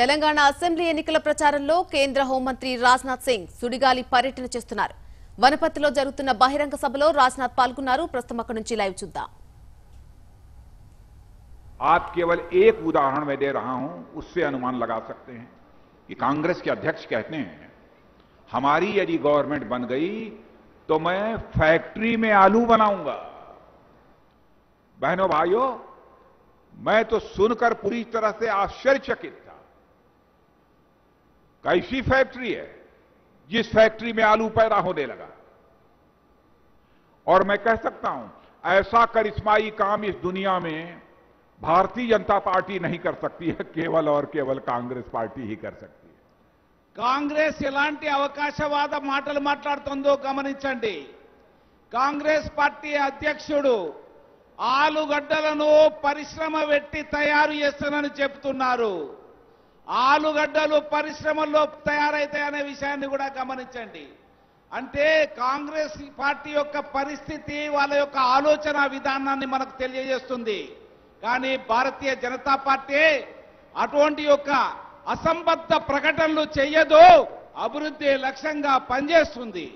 Telangana assembly ఎన్నికల ప్రచారంలో కేంద్ర హోంమంత్రి రాజ్నాథ్ సింగ్ సుడిగాలి పర్యటన చేస్తున్నారు. వనపర్తిలో జరుగుతున్న బహిరంగ సభలో రాజ్నాథ్ పాల్గొన్నారు. ప్రస్తుతం అక్కడి నుంచి లైవ్ చూద్దాం. आप केवल एक उदाहरण मैं दे रहा हूं, उससे अनुमान लगा सकते हैं कि कांग्रेस के अध्यक्ष कहते हैं हमारी यदि गवर्नमेंट बन गई तो मैं फैक्ट्री में आलू बनाऊंगा। बहनों भाइयों, मैं तो सुनकर पूरी तरह से आश्चर्यचकित था। कैसी फैक्ट्री है जिस फैक्ट्री में आलू पैदा होने लगा? और मैं कह सकता हूं ऐसा करिश्माई काम इस दुनिया में भारतीय जनता पार्टी नहीं कर सकती है, केवल और केवल कांग्रेस पार्टी ही कर सकती है। కాంగ్రెస్ ఎలాంటి అవకాశవాద మాటలు మాట్లాడుతుందో గమనించండి. కాంగ్రెస్ పార్టీ అధ్యక్షుడు ఆలుగడ్డలను పరిశ్రమ పెట్టి తయారు చేస్తానని చెప్తున్నారు. ఆలుగడ్డలు పరిశ్రమల్లో తయారైతాయనే విషయాన్ని కూడా గమనించండి. అంటే కాంగ్రెస్ పార్టీ యొక్క పరిస్థితి, వాళ్ళ యొక్క ఆలోచన విధానాన్ని మనకు తెలియజేస్తుంది. కానీ భారతీయ జనతా పార్టీ అటువంటి యొక్క అసంబద్ధ ప్రకటనలు చేయదు, అభివృద్ధి లక్ష్యంగా పనిచేస్తుంది.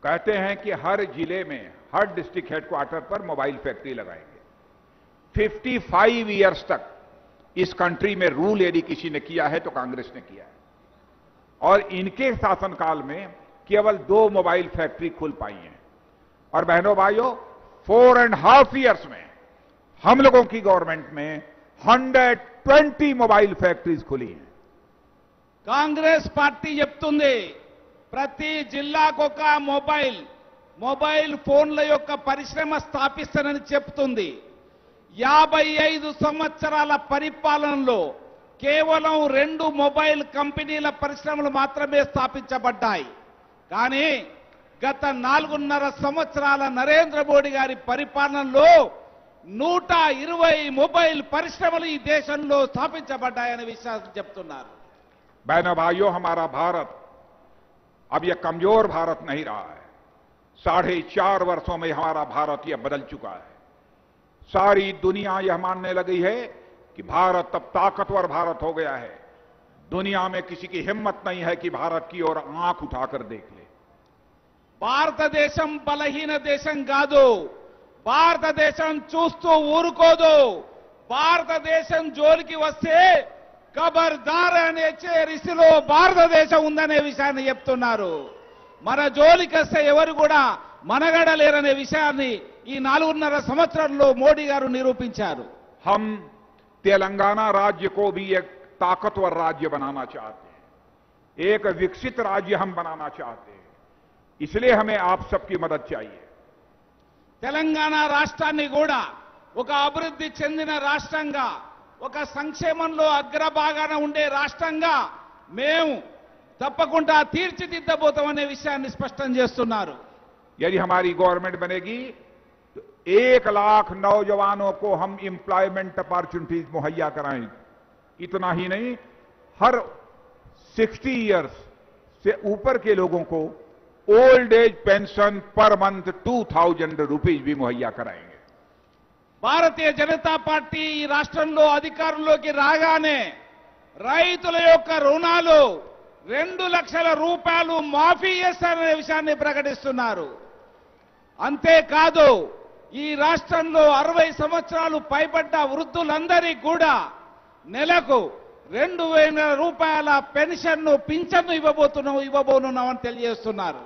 कहते हैं कि हर जिले में, हर डिस्ट्रिक्ट हेडक्वार्टर पर मोबाइल फैक्ट्री लगाएंगे। 55 इयर्स तक इस कंट्री में रूल यदि किसी ने किया है तो कांग्रेस ने किया है, और इनके शासनकाल में केवल 2 मोबाइल फैक्ट्री खुल पाई हैं। और बहनों भाइयों, 4.5 इयर्स में हम लोगों की गवर्नमेंट में 120 मोबाइल फैक्ट्रीज खुली हैं। కాంగ్రెస్ పార్టీ చెప్తుంది ప్రతి జిల్లాకు ఒక మొబైల్ ఫోన్ల యొక్క పరిశ్రమ స్థాపిస్తానని చెప్తుంది. 55 సంవత్సరాల పరిపాలనలో కేవలం 2 మొబైల్ కంపెనీల పరిశ్రమలు మాత్రమే స్థాపించబడ్డాయి. కానీ గత 4.5 సంవత్సరాల నరేంద్ర మోడీ గారి పరిపాలనలో 120 మొబైల్ పరిశ్రమలు ఈ దేశంలో స్థాపించబడ్డాయనే విషయాన్ని చెప్తున్నారు. बहनों भाइयों, हमारा भारत अब यह कमजोर भारत नहीं रहा है। 4.5 वर्षों में हमारा भारत यह बदल चुका है। सारी दुनिया यह मानने लगी है कि भारत अब ताकतवर भारत हो गया है। दुनिया में किसी की हिम्मत नहीं है कि भारत की ओर आंख उठाकर देख ले। భారతదేశం బలహీన దేశం కాదు, భారతదేశం చూస్తూ ఊరుకోదు. భారతదేశం జోలికి వస్తే ఖబర్దార్ అనే రిసిలో భారతదేశం ఉందనే విషయాన్ని చెప్తున్నారు. మన జోలికి వస్తే ఎవరు కూడా మనగడలేరనే విషయాన్ని ఈ 4.5 సంవత్సరాల్లో మోడీ గారు నిరూపించారు. हम तेलंगाना राज्य को भी एक ताकतवर राज्य बनाना चाहते हैं, एक विकसित राज्य हम बनाना चाहते हैं। इसलिए हमें आप सबकी मदद चाहिए। తెలంగాణ రాష్ట్రాన్ని కూడా ఒక అభివృద్ధి చెందిన రాష్ట్రంగా, ఒక సంక్షేమంలో అగ్రభాగాన ఉండే రాష్ట్రంగా మేము తప్పకుండా తీర్చిదిద్దబోతామనే విషయాన్ని స్పష్టం చేస్తున్నారు. यदि हमारी गवर्नमेंट बनेगी तो 1 लाख नौजवानों को हम एम्प्लॉयमेंट अपॉर्चुनिटीज मुहैया कराएंगे। इतना ही नहीं, हर 60 इयर्स से ऊपर के लोगों को old age pension per month 2000 rupees भी मुहैया कराएंगे। భారతీయ జనతా పార్టీ ఈ రాష్ట్రంలో అధికారంలోకి రాగానే రైతుల యొక్క రుణాలు 2 లక్షల రూపాయలు మాఫీ చేస్తారనే విషయాన్ని ప్రకటిస్తున్నారు. అంతేకాదు ఈ రాష్ట్రంలో 60 సంవత్సరాలు పైబడ్డ వృద్ధులందరికీ కూడా నెలకు 2000 రూపాయల పెన్షన్ను పింఛన్ను ఇవ్వబోనున్నామని తెలియజేస్తున్నారు.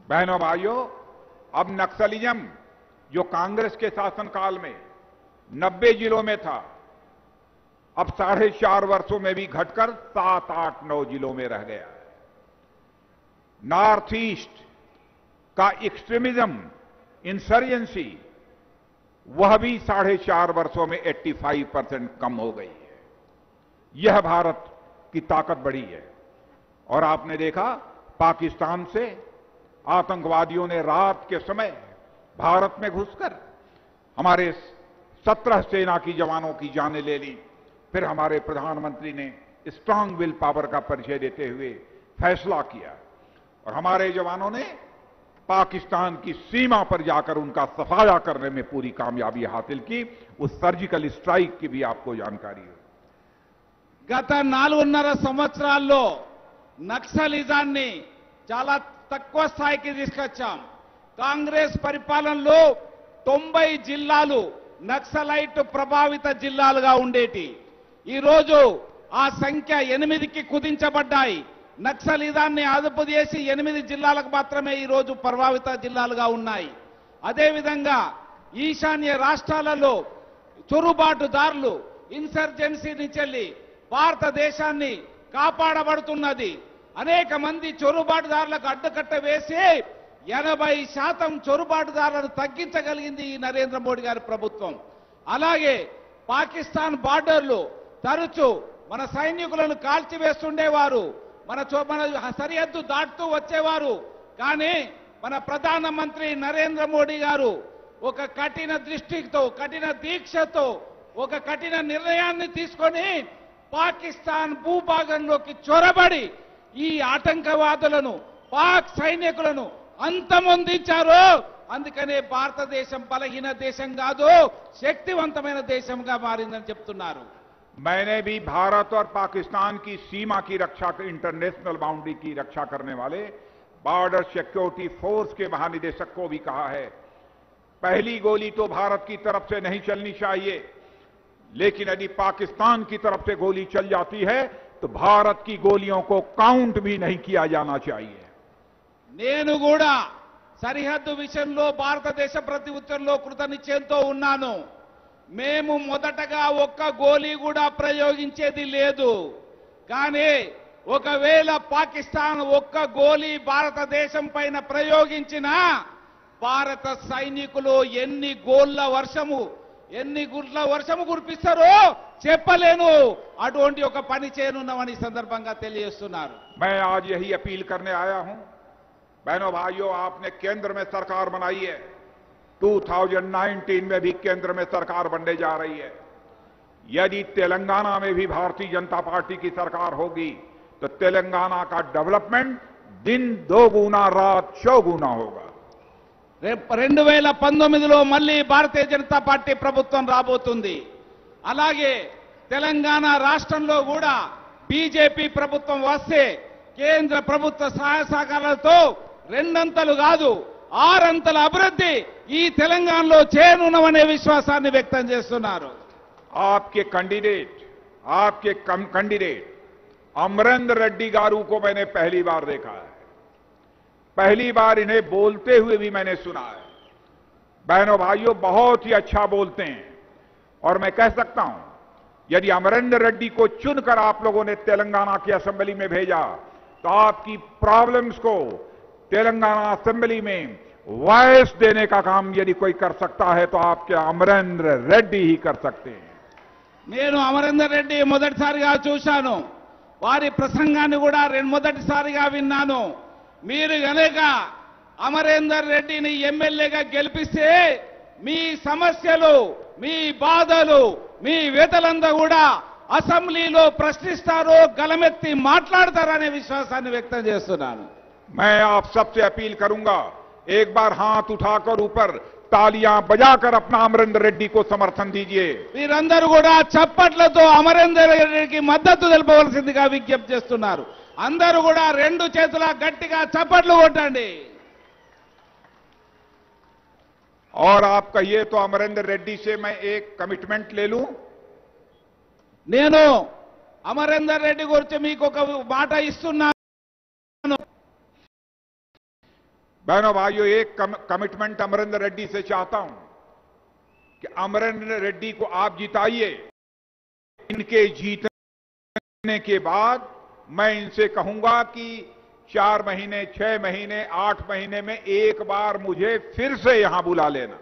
बहनों भाइयों, अब नक्सलिज्म जो कांग्रेस के शासनकाल में 90 जिलों में था, अब 4.5 वर्षों में भी घटकर 7, 8, 9 जिलों में रह गया है। नॉर्थ ईस्ट का एक्सट्रीमिज्म, इंसर्जेंसी, वह भी 4.5 वर्षों में 85% कम हो गई है। यह भारत की ताकत बढ़ी है। और आपने देखा पाकिस्तान से आतंकवादियों ने रात के समय भारत में घुसकर हमारे 17 सेना की जवानों की जानें ले ली। फिर हमारे प्रधानमंत्री ने स्ट्रांग विल पावर का परिचय देते हुए फैसला किया, और हमारे जवानों ने पाकिस्तान की सीमा पर जाकर उनका सफाया करने में पूरी कामयाबी हासिल की। उस सर्जिकल स्ट्राइक की भी आपको जानकारी हो। గత 4.5 సంవత్సరాల్లో నక్సలిజాన్ని చాలా తక్కువ స్థాయికి తీసుకొచ్చాం. కాంగ్రెస్ పరిపాలనలో 90 జిల్లాలు నక్సలైట్ ప్రభావిత జిల్లాలుగా ఉండేటి. ఈరోజు ఆ సంఖ్య 8కి కుదించబడ్డాయి. నక్సలిజాన్ని అదుపు చేసి 8 జిల్లాలకు మాత్రమే ఈరోజు ప్రభావిత జిల్లాలుగా ఉన్నాయి. అదేవిధంగా ఈశాన్య రాష్ట్రాలలో చొరుబాటుదారులు ఇన్సర్జెన్సీ నుంచి భారతదేశాన్ని కాపాడబడుతున్నది. అనేక మంది చొరుబాటుదారులకు అడ్డుకట్ట వేసి 80% చొరుబాటుదారులను తగ్గించగలిగింది ఈ నరేంద్ర మోడీ గారి ప్రభుత్వం. అలాగే పాకిస్తాన్ బార్డర్లు తరచూ మన సైనికులను కాల్చివేస్తుండేవారు, మన సరిహద్దు దాటుతూ వచ్చేవారు. కానీ మన ప్రధానమంత్రి నరేంద్ర మోడీ గారు ఒక కఠిన దృష్టితో, కఠిన దీక్షతో, ఒక కఠిన నిర్ణయాన్ని తీసుకొని పాకిస్తాన్ భూభాగంలోకి చొరబడి ఈ ఆటంకవాదులను, పాక్ సైనికులను అంతమొందించారు. అందుకనే భారతదేశం బలహీన దేశం కాదు, శక్తివంతమైన దేశంగా మారిందని చెప్తున్నారు. मैंने भी भारत और पाकिस्तान की सीमा की रक्षा, इंटरनेशनल बाउंड्री की रक्षा करने वाले बॉर्डर सिक्योरिटी फोर्स के महानिदेशक को भी कहा है, पहली गोली तो भारत की तरफ से नहीं चलनी चाहिए, लेकिन यदि पाकिस्तान की तरफ से गोली चल जाती है तो भारत की गोलियों को काउंट भी नहीं किया जाना चाहिए. నేను కూడా సరిహద్దు విషయంలో భారతదేశ ప్రతి ఉత్తర్వులో కృతనిశ్చయంతో ఉన్నాను. మేము మొదటగా ఒక్క గోలీ కూడా ప్రయోగించేది లేదు. కానీ ఒకవేళ పాకిస్తాన్ ఒక్క గోలీ భారతదేశం పైన ప్రయోగించినా భారత సైనికులు ఎన్ని గుడ్ల వర్షము కురిపిస్తారో చెప్పలేను. అటువంటి ఒక పని చేయనున్నామని సందర్భంగా తెలియజేస్తున్నారు. मैं आज यही अपील करने आया हूं, बहनों भाइयों, आपने केंद्र में सरकार बनाई है, 2019 में भी केंद्र में सरकार बनने जा रही है. यदि तेलंगाना में भी भारतीय जनता पार्टी की सरकार होगी तो तेलंगाना का डेवलपमेंट दिन 2 गुना रात 6 गुना होगा. 2019లో మళ్ళీ భారతీయ జనతా పార్టీ ప్రభుత్వం రాబోతుంది. అలాగే తెలంగాణ రాష్ట్రంలో కూడా బీజేపీ ప్రభుత్వం వస్తే కేంద్ర ప్రభుత్వ సహాయ సహకారాలతో 2 అంతలు కాదు 6 అంతల అభివృద్ధి ఈ తెలంగాణలో చేయనున్నమనే విశ్వాసాన్ని వ్యక్తం చేస్తున్నారు. आपके कैंडिडेट अमरेंद्र रेड्डी गारू को मैंने पहली बार देखा है, पहली बार इन्हें बोलते हुए भी मैंने सुना है. बहनों भाइयों, बहुत ही अच्छा बोलते हैं और मैं कह सकता हूं यदि अमरेंद्र रेड्डी को चुनकर आप लोगों ने तेलंगाना की असेंबली में भेजा तो आपकी प्रॉब्लम्स को तेलंगाना असेंबली में वॉइस देने का काम यदि कोई कर सकता है तो आपके अमरेंद्र रेड्डी ही कर सकते हैं. నేను అమరేందర్ రెడ్డి మొదటిసారిగా చూశాను, వారి ప్రసంగాన్ని కూడా మొదటిసారిగా విన్నాను. మీరు గనక అమరేందర్ రెడ్డిని ఎమ్మెల్యేగా గెలిపిస్తే మీ సమస్యలు, మీ బాధలు, మీ వేతలంతా కూడా అసెంబ్లీలో ప్రశ్నిస్తారు, గలమెత్తి మాట్లాడతారనే విశ్వాసాన్ని వ్యక్తం చేస్తున్నాను. मैं आप सबसे अपील करूंगा, एक बार हाथ उठाकर ऊपर तालियां बजाकर अपना अमरेंद्र रेड्डी को समर्थन दीजिए. వీరందరూ కూడా చప్పట్లతో అమరేందర్ రెడ్డికి మద్దతు తెలపవలసిందిగా విజ్ఞప్తి చేస్తున్నారు. అందరూ కూడా 2 చేతుల గట్టిగా చప్పట్లు కొట్టండి. और आप कहिए तो अमरेंद्र रेड्डी से मैं एक कमिटमेंट ले लूं. నేను అమరేందర్ రెడ్డి గురించి మీకు ఒక మాట ఇస్తున్నాను. बहनों भाइयों, एक कमिटमेंट अमरेंद्र रेड्डी से चाहता हूं कि अमरेंद्र रेड्डी को आप जिताइए. इनके जीतने के बाद मैं इनसे कहूंगा कि 4 महीने, 6 महीने, 8 महीने में एक बार मुझे फिर से यहां बुला लेना.